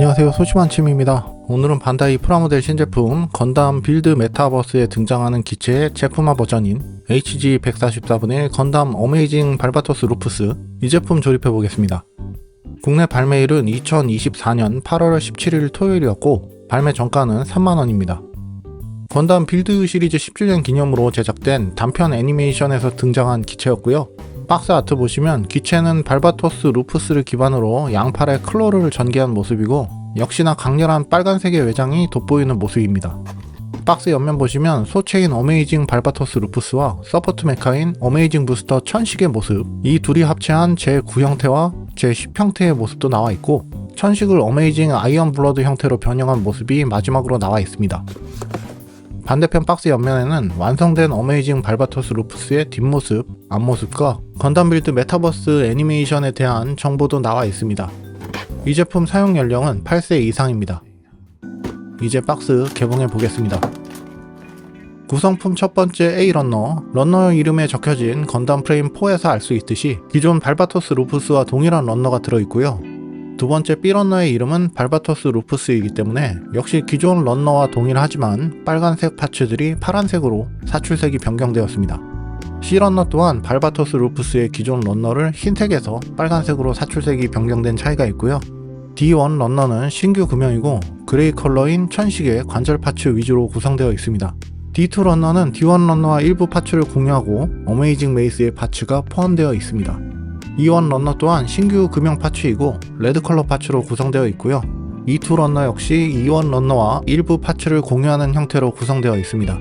안녕하세요, 소심한침입니다. 오늘은 반다이 프라모델 신제품 건담 빌드 메타버스에 등장하는 기체의 제품화 버전인 HG144분의 건담 어메이징 발바토스 루프스, 이 제품 조립해보겠습니다. 국내 발매일은 2024년 8월 17일 토요일이었고 발매 정가는 3만원입니다. 건담 빌드 시리즈 10주년 기념으로 제작된 단편 애니메이션에서 등장한 기체였고요. 박스 아트 보시면 기체는 발바토스 루프스를 기반으로 양팔에 클로를 전개한 모습이고 역시나 강렬한 빨간색의 외장이 돋보이는 모습입니다. 박스 옆면 보시면 소체인 어메이징 발바토스 루프스와 서포트 메카인 어메이징 부스터 천식의 모습, 이 둘이 합체한 제9 형태와 제10 형태의 모습도 나와 있고 천식을 어메이징 아이언 블러드 형태로 변형한 모습이 마지막으로 나와 있습니다. 반대편 박스 옆면에는 완성된 어메이징 발바토스 루프스의 뒷모습, 앞모습과 건담 빌드 메타버스 애니메이션에 대한 정보도 나와 있습니다. 이 제품 사용 연령은 8세 이상입니다. 이제 박스 개봉해 보겠습니다. 구성품 첫 번째 A 런너 이름에 적혀진 건담 프레임 4에서 알 수 있듯이 기존 발바토스 루프스와 동일한 런너가 들어있고요. 두 번째 B 런너의 이름은 발바토스 루프스이기 때문에 역시 기존 런너와 동일하지만 빨간색 파츠들이 파란색으로 사출색이 변경되었습니다. C 런너 또한 발바토스 루프스의 기존 런너를 흰색에서 빨간색으로 사출색이 변경된 차이가 있고요. D1 런너는 신규 금형이고 그레이 컬러인 천식의 관절 파츠 위주로 구성되어 있습니다. D2 런너는 D1 런너와 일부 파츠를 공유하고 어메이징 메이스의 파츠가 포함되어 있습니다. E1 런너 또한 신규 금형 파츠이고 레드 컬러 파츠로 구성되어 있고요. E2 런너 역시 E1 런너와 일부 파츠를 공유하는 형태로 구성되어 있습니다.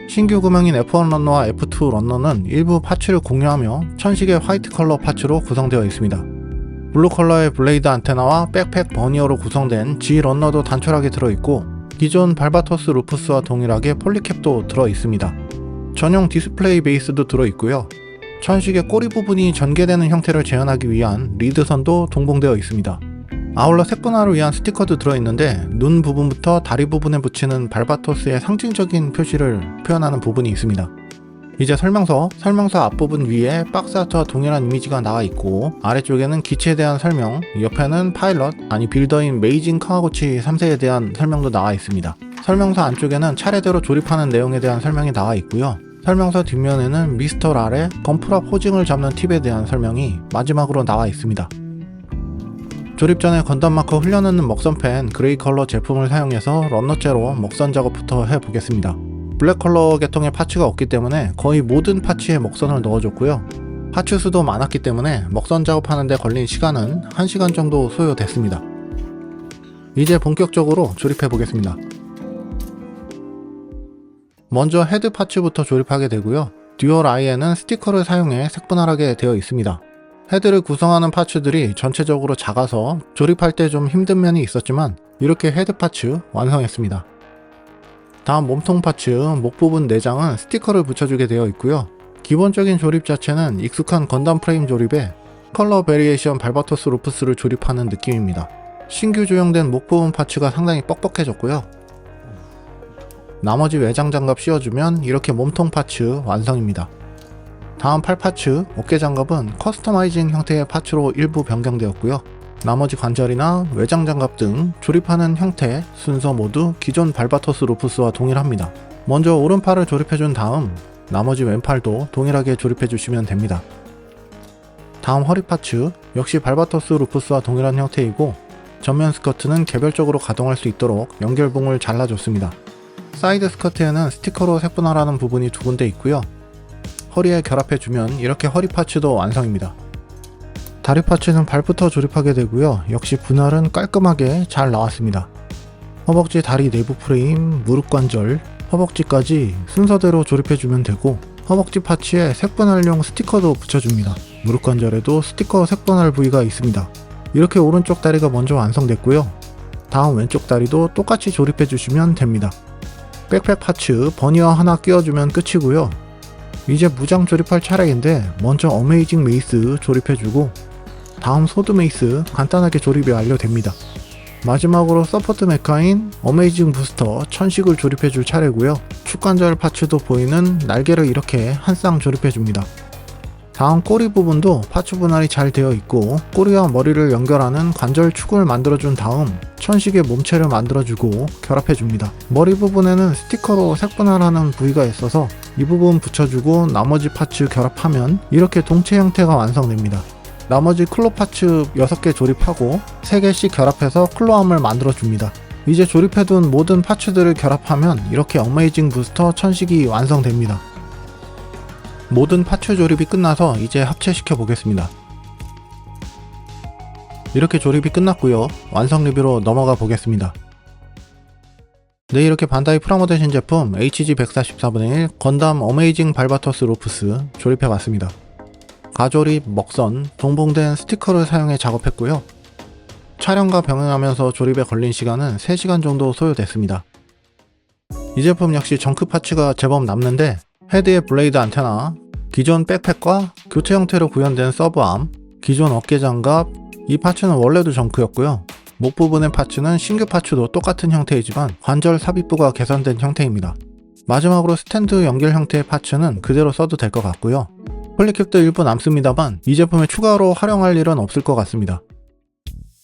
신규 금형인 F1 런너와 F2 런너는 일부 파츠를 공유하며 천식의 화이트 컬러 파츠로 구성되어 있습니다. 블루 컬러의 블레이드 안테나와 백팩 버니어로 구성된 G 런너도 단촐하게 들어있고 기존 발바토스 루프스와 동일하게 폴리캡도 들어있습니다. 전용 디스플레이 베이스도 들어있고요. 천식의 꼬리 부분이 전개되는 형태를 재현하기 위한 리드선도 동봉되어 있습니다. 아울러 색분화를 위한 스티커도 들어있는데 눈 부분부터 다리 부분에 붙이는 발바토스의 상징적인 표시를 표현하는 부분이 있습니다. 이제 설명서 앞부분 위에 박스 아트와 동일한 이미지가 나와 있고 아래쪽에는 기체에 대한 설명, 옆에는 빌더인 메이징 카와구치 3세에 대한 설명도 나와 있습니다. 설명서 안쪽에는 차례대로 조립하는 내용에 대한 설명이 나와 있고요. 설명서 뒷면에는 미스터 랄의 건프라 포징을 잡는 팁에 대한 설명이 마지막으로 나와 있습니다. 조립 전에 건담 마커 흘려넣는 먹선펜 그레이 컬러 제품을 사용해서 런너째로 먹선 작업부터 해보겠습니다. 블랙 컬러 계통의 파츠가 없기 때문에 거의 모든 파츠에 먹선을 넣어줬고요. 파츠 수도 많았기 때문에 먹선 작업하는 데 걸린 시간은 1시간 정도 소요됐습니다. 이제 본격적으로 조립해보겠습니다. 먼저 헤드 파츠부터 조립하게 되고요. 듀얼 아이에는 스티커를 사용해 색분할하게 되어 있습니다. 헤드를 구성하는 파츠들이 전체적으로 작아서 조립할 때 좀 힘든 면이 있었지만 이렇게 헤드 파츠 완성했습니다. 다음 몸통 파츠, 목 부분 내장은 스티커를 붙여주게 되어 있고요. 기본적인 조립 자체는 익숙한 건담 프레임 조립에 컬러 베리에이션 발바토스 루프스를 조립하는 느낌입니다. 신규 조형된 목 부분 파츠가 상당히 뻑뻑해졌고요. 나머지 외장 장갑 씌워주면 이렇게 몸통 파츠 완성입니다. 다음 팔 파츠, 어깨 장갑은 커스터마이징 형태의 파츠로 일부 변경되었고요. 나머지 관절이나 외장 장갑 등 조립하는 형태, 순서 모두 기존 발바토스 루프스와 동일합니다. 먼저 오른팔을 조립해준 다음 나머지 왼팔도 동일하게 조립해주시면 됩니다. 다음 허리 파츠, 역시 발바토스 루프스와 동일한 형태이고 전면 스커트는 개별적으로 가동할 수 있도록 연결봉을 잘라줬습니다. 사이드 스커트에는 스티커로 색분할하는 부분이 두 군데 있고요. 허리에 결합해주면 이렇게 허리 파츠도 완성입니다. 다리 파츠는 발부터 조립하게 되고요. 역시 분할은 깔끔하게 잘 나왔습니다. 허벅지 다리 내부 프레임, 무릎 관절, 허벅지까지 순서대로 조립해주면 되고 허벅지 파츠에 색분할용 스티커도 붙여줍니다. 무릎 관절에도 스티커 색분할 부위가 있습니다. 이렇게 오른쪽 다리가 먼저 완성됐고요. 다음 왼쪽 다리도 똑같이 조립해주시면 됩니다. 백팩 파츠 버니어 하나 끼워주면 끝이고요. 이제 무장 조립할 차례인데 먼저 어메이징 메이스 조립해주고 다음 소드 메이스 간단하게 조립이 완료됩니다. 마지막으로 서포트 메카인 어메이징 부스터 천식을 조립해줄 차례고요. 축관절 파츠도 보이는 날개를 이렇게 한 쌍 조립해줍니다. 다음 꼬리 부분도 파츠 분할이 잘 되어 있고 꼬리와 머리를 연결하는 관절 축을 만들어준 다음 천식의 몸체를 만들어주고 결합해줍니다. 머리 부분에는 스티커로 색분할하는 부위가 있어서 이 부분 붙여주고 나머지 파츠 결합하면 이렇게 동체 형태가 완성됩니다. 나머지 클로 파츠 6개 조립하고 3개씩 결합해서 클로암을 만들어줍니다. 이제 조립해둔 모든 파츠들을 결합하면 이렇게 어메이징 부스터 천식이 완성됩니다. 모든 파츠 조립이 끝나서 이제 합체시켜 보겠습니다. 이렇게 조립이 끝났고요. 완성 리뷰로 넘어가 보겠습니다. 네, 이렇게 반다이 프라모델 신제품 HG144분의 1 건담 어메이징 발바토스 루프스 조립해 봤습니다. 가조립, 먹선, 동봉된 스티커를 사용해 작업했고요. 촬영과 병행하면서 조립에 걸린 시간은 3시간 정도 소요됐습니다. 이 제품 역시 정크 파츠가 제법 남는데 헤드의 블레이드 안테나, 기존 백팩과 교체 형태로 구현된 서브암, 기존 어깨 장갑, 이 파츠는 원래도 정크였고요. 목 부분의 파츠는 신규 파츠도 똑같은 형태이지만 관절 삽입부가 개선된 형태입니다. 마지막으로 스탠드 연결 형태의 파츠는 그대로 써도 될 것 같고요. 폴리캡도 일부 남습니다만 이 제품에 추가로 활용할 일은 없을 것 같습니다.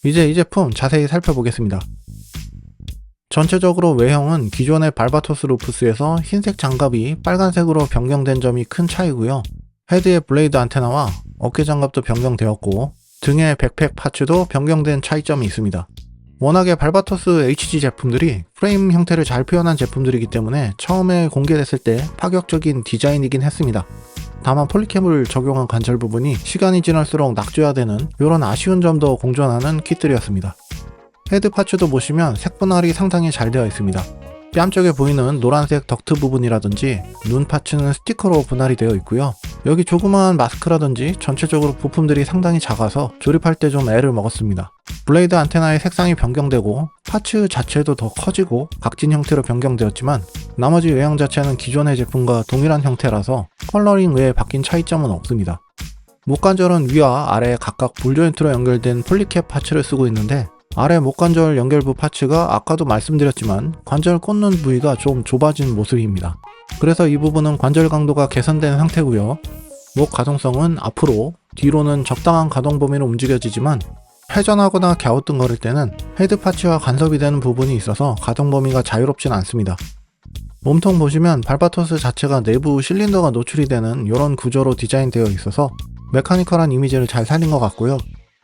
이제 이 제품 자세히 살펴보겠습니다. 전체적으로 외형은 기존의 발바토스 루프스에서 흰색 장갑이 빨간색으로 변경된 점이 큰 차이고요. 헤드의 블레이드 안테나와 어깨 장갑도 변경되었고 등의 백팩 파츠도 변경된 차이점이 있습니다. 워낙에 발바토스 HG 제품들이 프레임 형태를 잘 표현한 제품들이기 때문에 처음에 공개됐을 때 파격적인 디자인이긴 했습니다. 다만 폴리캡을 적용한 관절 부분이 시간이 지날수록 낙조화되는 이런 아쉬운 점도 공존하는 킷들이었습니다. 헤드 파츠도 보시면 색 분할이 상당히 잘 되어 있습니다. 뺨 쪽에 보이는 노란색 덕트 부분이라든지 눈 파츠는 스티커로 분할이 되어 있고요. 여기 조그마한 마스크라든지 전체적으로 부품들이 상당히 작아서 조립할 때 좀 애를 먹었습니다. 블레이드 안테나의 색상이 변경되고 파츠 자체도 더 커지고 각진 형태로 변경되었지만 나머지 외형 자체는 기존의 제품과 동일한 형태라서 컬러링 외에 바뀐 차이점은 없습니다. 목관절은 위와 아래 각각 볼 조인트로 연결된 폴리캡 파츠를 쓰고 있는데 아래 목관절 연결부 파츠가 아까도 말씀드렸지만 관절 꽂는 부위가 좀 좁아진 모습입니다. 그래서 이 부분은 관절 강도가 개선된 상태고요. 목 가동성은 앞으로, 뒤로는 적당한 가동 범위로 움직여지지만 회전하거나 갸우뚱거릴 때는 헤드 파츠와 간섭이 되는 부분이 있어서 가동 범위가 자유롭진 않습니다. 몸통 보시면 발바토스 자체가 내부 실린더가 노출이 되는 이런 구조로 디자인되어 있어서 메카니컬한 이미지를 잘 살린 것 같고요.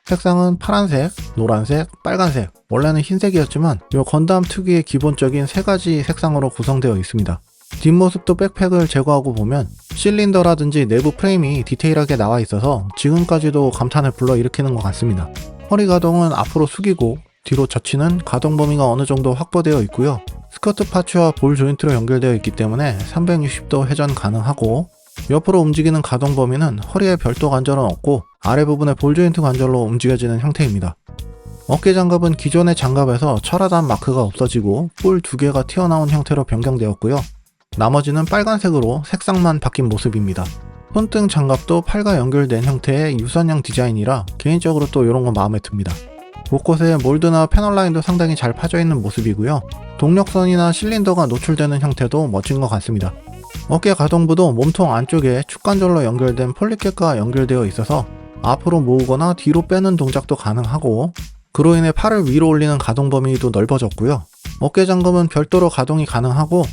색상은 파란색, 노란색, 빨간색, 원래는 흰색이었지만 이 건담 특유의 기본적인 3가지 색상으로 구성되어 있습니다. 뒷모습도 백팩을 제거하고 보면 실린더라든지 내부 프레임이 디테일하게 나와 있어서 지금까지도 감탄을 불러일으키는 것 같습니다. 허리 가동은 앞으로 숙이고 뒤로 젖히는 가동 범위가 어느 정도 확보되어 있고요. 스커트 파츠와 볼 조인트로 연결되어 있기 때문에 360도 회전 가능하고 옆으로 움직이는 가동 범위는 허리에 별도 관절은 없고 아래 부분의 볼 조인트 관절로 움직여지는 형태입니다. 어깨 장갑은 기존의 장갑에서 철하단 마크가 없어지고 볼 2개가 튀어나온 형태로 변경되었고요. 나머지는 빨간색으로 색상만 바뀐 모습입니다. 손등 장갑도 팔과 연결된 형태의 유선형 디자인이라 개인적으로 또 이런 거 마음에 듭니다. 곳곳에 몰드나 패널 라인도 상당히 잘 파져 있는 모습이고요. 동력선이나 실린더가 노출되는 형태도 멋진 것 같습니다. 어깨 가동부도 몸통 안쪽에 축관절로 연결된 폴리캡과 연결되어 있어서 앞으로 모으거나 뒤로 빼는 동작도 가능하고 그로 인해 팔을 위로 올리는 가동 범위도 넓어졌고요. 어깨 장갑은 별도로 가동이 가능하고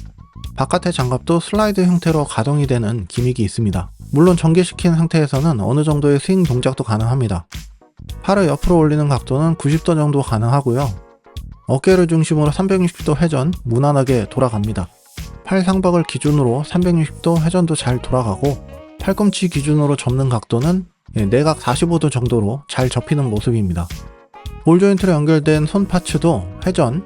바깥의 장갑도 슬라이드 형태로 가동이 되는 기믹이 있습니다. 물론 전개시킨 상태에서는 어느 정도의 스윙 동작도 가능합니다. 팔을 옆으로 올리는 각도는 90도 정도 가능하고요. 어깨를 중심으로 360도 회전 무난하게 돌아갑니다. 팔 상박을 기준으로 360도 회전도 잘 돌아가고 팔꿈치 기준으로 접는 각도는 내각 45도 정도로 잘 접히는 모습입니다. 볼 조인트로 연결된 손 파츠도 회전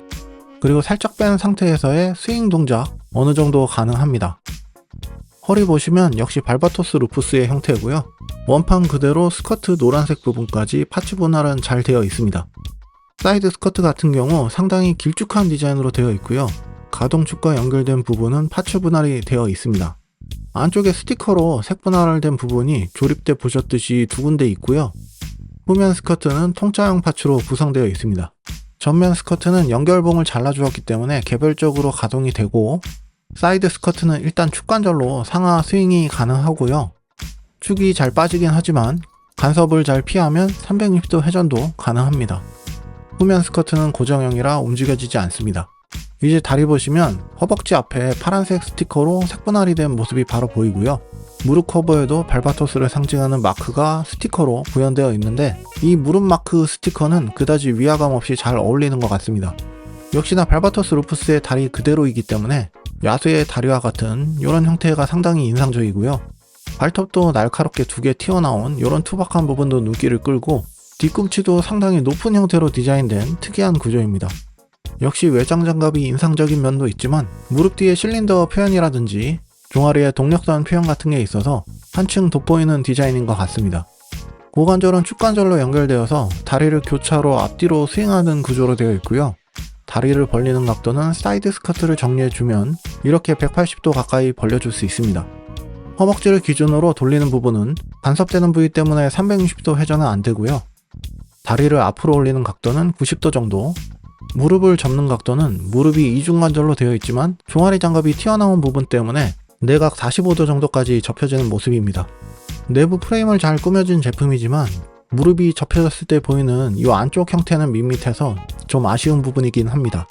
그리고 살짝 뺀 상태에서의 스윙 동작 어느 정도 가능합니다. 허리 보시면 역시 발바토스 루프스의 형태고요. 원판 그대로 스커트 노란색 부분까지 파츠 분할은 잘 되어 있습니다. 사이드 스커트 같은 경우 상당히 길쭉한 디자인으로 되어 있고요. 가동축과 연결된 부분은 파츠 분할이 되어 있습니다. 안쪽에 스티커로 색 분할된 부분이 조립 때 보셨듯이 2군데 있고요. 후면 스커트는 통짜형 파츠로 구성되어 있습니다. 전면 스커트는 연결봉을 잘라주었기 때문에 개별적으로 가동이 되고 사이드 스커트는 일단 축관절로 상하 스윙이 가능하고요. 축이 잘 빠지긴 하지만 간섭을 잘 피하면 360도 회전도 가능합니다. 후면 스커트는 고정형이라 움직여지지 않습니다. 이제 다리 보시면 허벅지 앞에 파란색 스티커로 색분할이 된 모습이 바로 보이고요. 무릎 커버에도 발바토스를 상징하는 마크가 스티커로 구현되어 있는데 이 무릎 마크 스티커는 그다지 위화감 없이 잘 어울리는 것 같습니다. 역시나 발바토스 루푸스의 다리 그대로이기 때문에 야수의 다리와 같은 이런 형태가 상당히 인상적이고요. 발톱도 날카롭게 두 개 튀어나온 이런 투박한 부분도 눈길을 끌고 뒤꿈치도 상당히 높은 형태로 디자인된 특이한 구조입니다. 역시 외장 장갑이 인상적인 면도 있지만 무릎 뒤에 실린더 표현이라든지 종아리의 동력선 표현 같은 게 있어서 한층 돋보이는 디자인인 것 같습니다. 고관절은 축관절로 연결되어서 다리를 교차로 앞뒤로 스윙하는 구조로 되어 있고요. 다리를 벌리는 각도는 사이드 스커트를 정리해주면 이렇게 180도 가까이 벌려줄 수 있습니다. 허벅지를 기준으로 돌리는 부분은 간섭되는 부위 때문에 360도 회전은 안 되고요. 다리를 앞으로 올리는 각도는 90도 정도, 무릎을 접는 각도는 무릎이 이중관절로 되어 있지만 종아리 장갑이 튀어나온 부분 때문에 내각 45도 정도까지 접혀지는 모습입니다. 내부 프레임을 잘 꾸며준 제품이지만 무릎이 접혀졌을 때 보이는 이 안쪽 형태는 밋밋해서 좀 아쉬운 부분이긴 합니다.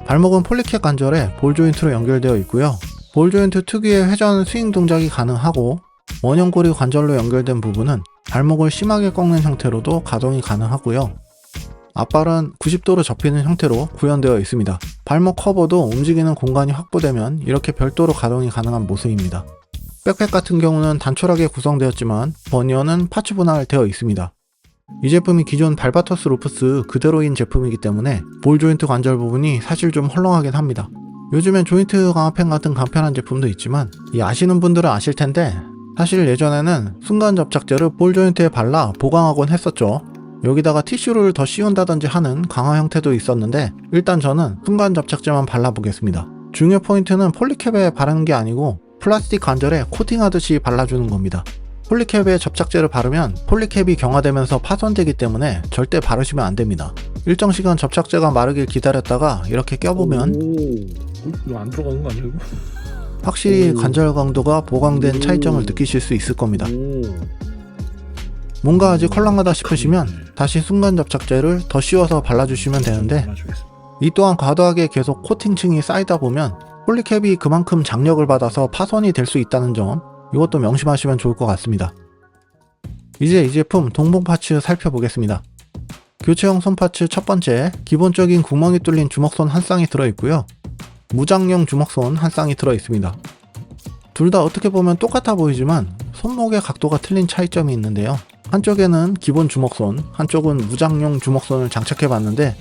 발목은 폴리캡 관절에 볼 조인트로 연결되어 있고요. 볼 조인트 특유의 회전 스윙 동작이 가능하고 원형고리 관절로 연결된 부분은 발목을 심하게 꺾는 형태로도 가동이 가능하고요. 앞발은 90도로 접히는 형태로 구현되어 있습니다. 발목 커버도 움직이는 공간이 확보되면 이렇게 별도로 가동이 가능한 모습입니다. 백팩 같은 경우는 단촐하게 구성되었지만 버니어는 파츠 분할되어 있습니다. 이 제품이 기존 발바토스 루푸스 그대로인 제품이기 때문에 볼 조인트 관절 부분이 사실 좀 헐렁하긴 합니다. 요즘엔 조인트 강화펜 같은 간편한 제품도 있지만 아시는 분들은 아실 텐데 사실 예전에는 순간 접착제를 볼 조인트에 발라 보강하곤 했었죠. 여기다가 티슈를 더 씌운다든지 하는 강화 형태도 있었는데 일단 저는 순간 접착제만 발라보겠습니다. 중요 포인트는 폴리캡에 바르는 게 아니고 플라스틱 관절에 코팅하듯이 발라주는 겁니다. 폴리캡에 접착제를 바르면 폴리캡이 경화되면서 파손되기 때문에 절대 바르시면 안됩니다. 일정 시간 접착제가 마르길 기다렸다가 이렇게 껴보면 이거 안 들어가는 거 아니야 이거? 확실히 관절 강도가 보강된 차이점을 느끼실 수 있을 겁니다. 뭔가 아직 헐렁하다 싶으시면 다시 순간 접착제를 더 씌워서 발라주시면 되는데 이 또한 과도하게 계속 코팅층이 쌓이다 보면 폴리캡이 그만큼 장력을 받아서 파손이 될 수 있다는 점 이것도 명심하시면 좋을 것 같습니다. 이제 이 제품 동봉 파츠 살펴보겠습니다. 교체형 손 파츠 첫 번째, 기본적인 구멍이 뚫린 주먹손 한 쌍이 들어있고요. 무장용 주먹손 한 쌍이 들어있습니다. 둘 다 어떻게 보면 똑같아 보이지만 손목의 각도가 틀린 차이점이 있는데요. 한쪽에는 기본 주먹손, 한쪽은 무장용 주먹손을 장착해 봤는데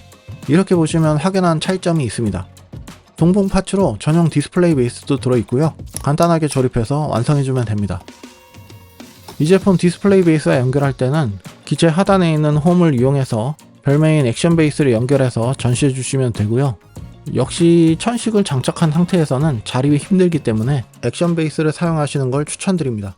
이렇게 보시면 확연한 차이점이 있습니다. 동봉 파츠로 전용 디스플레이 베이스도 들어있고요. 간단하게 조립해서 완성해주면 됩니다. 이 제품 디스플레이 베이스와 연결할 때는 기체 하단에 있는 홈을 이용해서 별매인 액션 베이스를 연결해서 전시해 주시면 되고요. 역시 천식을 장착한 상태에서는 자립이 힘들기 때문에 액션 베이스를 사용하시는 걸 추천드립니다.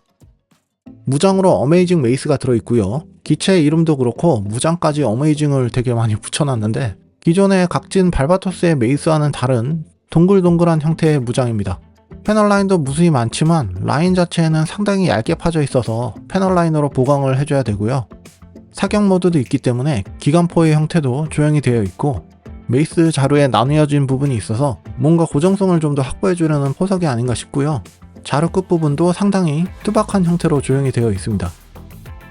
무장으로 어메이징 메이스가 들어있고요. 기체 이름도 그렇고 무장까지 어메이징을 되게 많이 붙여놨는데 기존의 각진 발바토스의 메이스와는 다른 동글동글한 형태의 무장입니다. 패널 라인도 무수히 많지만 라인 자체에는 상당히 얇게 파져 있어서 패널 라인으로 보강을 해줘야 되고요. 사격 모드도 있기 때문에 기관포의 형태도 조형이 되어 있고 메이스 자루에 나뉘어진 부분이 있어서 뭔가 고정성을 좀 더 확보해주려는 포석이 아닌가 싶고요. 자루 끝부분도 상당히 투박한 형태로 조형이 되어 있습니다.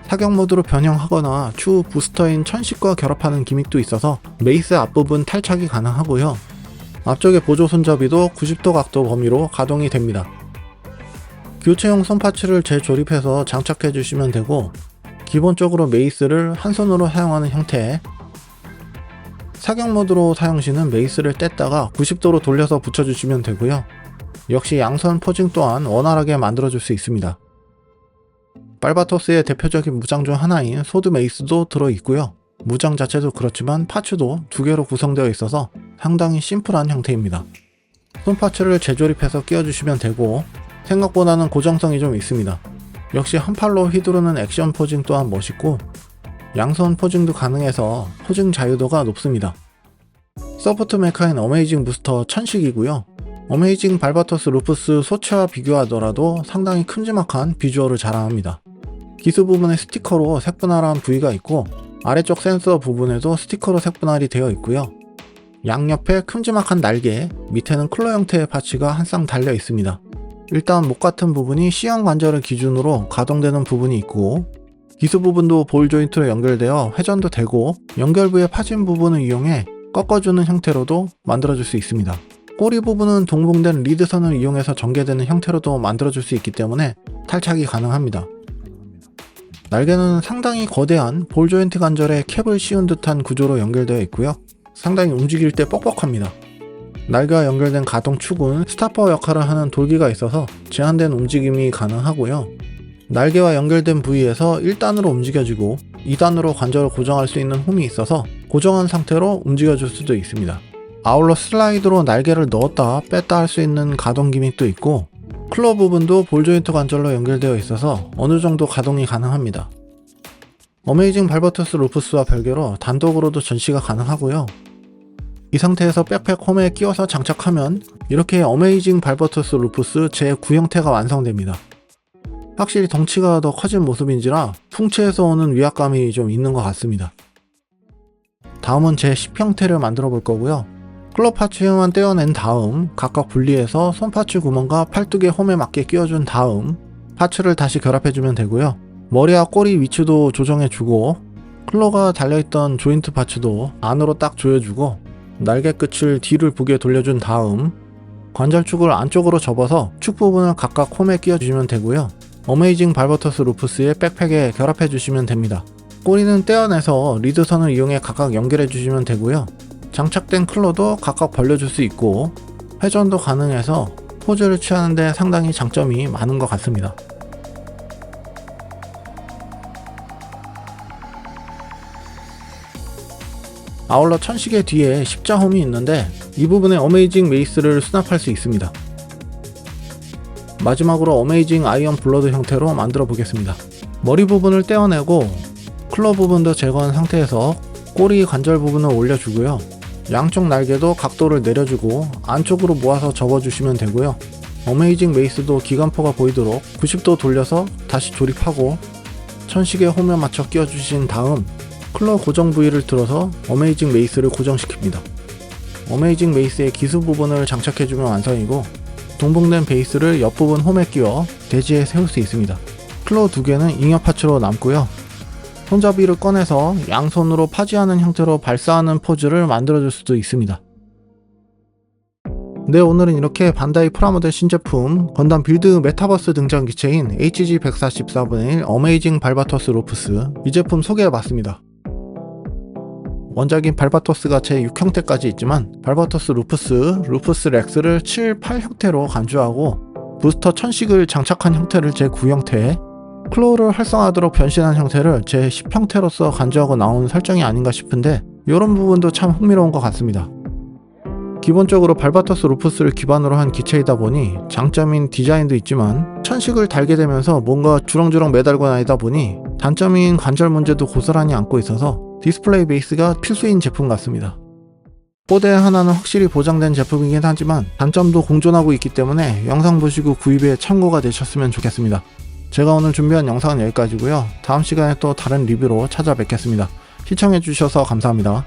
사격 모드로 변형하거나 추후 부스터인 천식과 결합하는 기믹도 있어서 메이스 앞부분 탈착이 가능하고요. 앞쪽의 보조 손잡이도 90도 각도 범위로 가동이 됩니다. 교체용 손파츠를 재조립해서 장착해 주시면 되고 기본적으로 메이스를 한 손으로 사용하는 형태, 사격 모드로 사용 시는 메이스를 뗐다가 90도로 돌려서 붙여주시면 되고요. 역시 양손 포징 또한 원활하게 만들어줄 수 있습니다. 발바토스의 대표적인 무장 중 하나인 소드 메이스도 들어있고요. 무장 자체도 그렇지만 파츠도 두 개로 구성되어 있어서 상당히 심플한 형태입니다. 손파츠를 재조립해서 끼워주시면 되고 생각보다는 고정성이 좀 있습니다. 역시 한 팔로 휘두르는 액션 포징 또한 멋있고 양손 포징도 가능해서 포징 자유도가 높습니다. 서포트 메카인 어메이징 부스터 천식이고요. 어메이징 발바토스 루푸스 소체와 비교하더라도 상당히 큼지막한 비주얼을 자랑합니다. 기수 부분에 스티커로 색분할한 부위가 있고 아래쪽 센서 부분에도 스티커로 색분할이 되어 있고요. 양옆에 큼지막한 날개, 밑에는 클로 형태의 파츠가 한 쌍 달려 있습니다. 일단 목 같은 부분이 C형 관절을 기준으로 가동되는 부분이 있고 기수 부분도 볼 조인트로 연결되어 회전도 되고 연결부의 파진 부분을 이용해 꺾어주는 형태로도 만들어줄 수 있습니다. 꼬리 부분은 동봉된 리드선을 이용해서 전개되는 형태로도 만들어줄 수 있기 때문에 탈착이 가능합니다. 날개는 상당히 거대한 볼 조인트 관절에 캡을 씌운 듯한 구조로 연결되어 있고요. 상당히 움직일 때 뻑뻑합니다. 날개와 연결된 가동축은 스타퍼 역할을 하는 돌기가 있어서 제한된 움직임이 가능하고요. 날개와 연결된 부위에서 1단으로 움직여지고 2단으로 관절을 고정할 수 있는 홈이 있어서 고정한 상태로 움직여줄 수도 있습니다. 아울러 슬라이드로 날개를 넣었다 뺐다 할 수 있는 가동 기믹도 있고 클로 부분도 볼 조인트 관절로 연결되어 있어서 어느 정도 가동이 가능합니다. 어메이징 발버터스 루프스와 별개로 단독으로도 전시가 가능하고요. 이 상태에서 백팩 홈에 끼워서 장착하면 이렇게 어메이징 발버터스 루프스 제9 형태가 완성됩니다. 확실히 덩치가 더 커진 모습인지라 풍채에서 오는 위압감이 좀 있는 것 같습니다. 다음은 제10 형태를 만들어 볼 거고요. 클로 파츠만 떼어낸 다음 각각 분리해서 손파츠 구멍과 팔뚝의 홈에 맞게 끼워준 다음 파츠를 다시 결합해주면 되고요. 머리와 꼬리 위치도 조정해주고 클로가 달려있던 조인트 파츠도 안으로 딱 조여주고 날개 끝을 뒤를 보게 돌려준 다음 관절축을 안쪽으로 접어서 축 부분을 각각 홈에 끼워주시면 되고요. 어메이징 발버터스 루프스의 백팩에 결합해주시면 됩니다. 꼬리는 떼어내서 리드선을 이용해 각각 연결해주시면 되고요. 장착된 클로도 각각 벌려줄 수 있고 회전도 가능해서 포즈를 취하는데 상당히 장점이 많은 것 같습니다. 아울러 천식의 뒤에 십자홈이 있는데 이 부분에 어메이징 메이스를 수납할 수 있습니다. 마지막으로 어메이징 아이언 블러드 형태로 만들어 보겠습니다. 머리 부분을 떼어내고 클로 부분도 제거한 상태에서 꼬리 관절 부분을 올려주고요. 양쪽 날개도 각도를 내려주고 안쪽으로 모아서 접어주시면 되고요. 어메이징 메이스도 기관포가 보이도록 90도 돌려서 다시 조립하고 천식의 홈에 맞춰 끼워주신 다음 클로 고정 부위를 들어서 어메이징 메이스를 고정시킵니다. 어메이징 메이스의 기수 부분을 장착해주면 완성이고 동봉된 베이스를 옆부분 홈에 끼워 대지에 세울 수 있습니다. 클로 두 개는 잉여 파츠로 남고요. 손잡이를 꺼내서 양손으로 파지하는 형태로 발사하는 포즈를 만들어줄 수도 있습니다. 네, 오늘은 이렇게 반다이 프라모델 신제품 건담 빌드 메타버스 등장 기체인 HG144분의 어메이징 발바토스 루프스 이 제품 소개해봤습니다. 원작인 발바토스가 제6 형태까지 있지만 발바토스 루프스 렉스를 7, 8 형태로 간주하고 부스터 천식을 장착한 형태를 제9 형태, 클로우를 활성화하도록 변신한 형태를 제10 형태로서 간주하고 나온 설정이 아닌가 싶은데 이런 부분도 참 흥미로운 것 같습니다. 기본적으로 발바토스 루프스를 기반으로 한 기체이다 보니 장점인 디자인도 있지만 천식을 달게 되면서 뭔가 주렁주렁 매달고 다니다 보니 단점인 관절 문제도 고스란히 안고 있어서 디스플레이 베이스가 필수인 제품 같습니다. 보드 하나는 확실히 보장된 제품이긴 하지만 단점도 공존하고 있기 때문에 영상 보시고 구입에 참고가 되셨으면 좋겠습니다. 제가 오늘 준비한 영상은 여기까지고요. 다음 시간에 또 다른 리뷰로 찾아뵙겠습니다. 시청해주셔서 감사합니다.